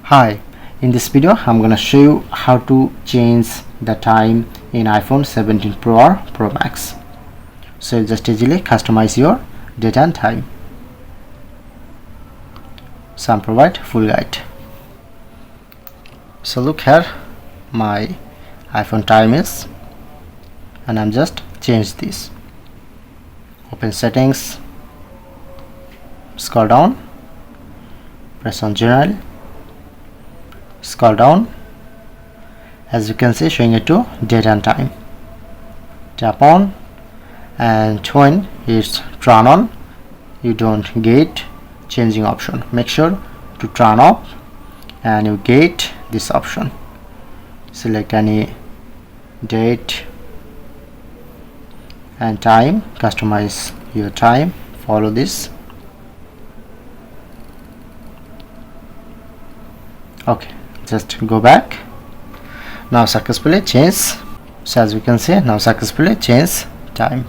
Hi, in this video I'm gonna show you how to change the time in iPhone 17 Pro or Pro Max. So just easily customize your date and time. So I'm provide full guide. So look here, my iPhone time is, and I'm just change this. Open settings, scroll down, press on general, scroll down. As you can see, showing it to date and time. Tap on, and when it's turn on, you don't get changing option. Make sure to turn off and you get this option. Select any date and time, customize your time, follow this. Okay, just go back. Now successfully change. So as we can see, now successfully change time.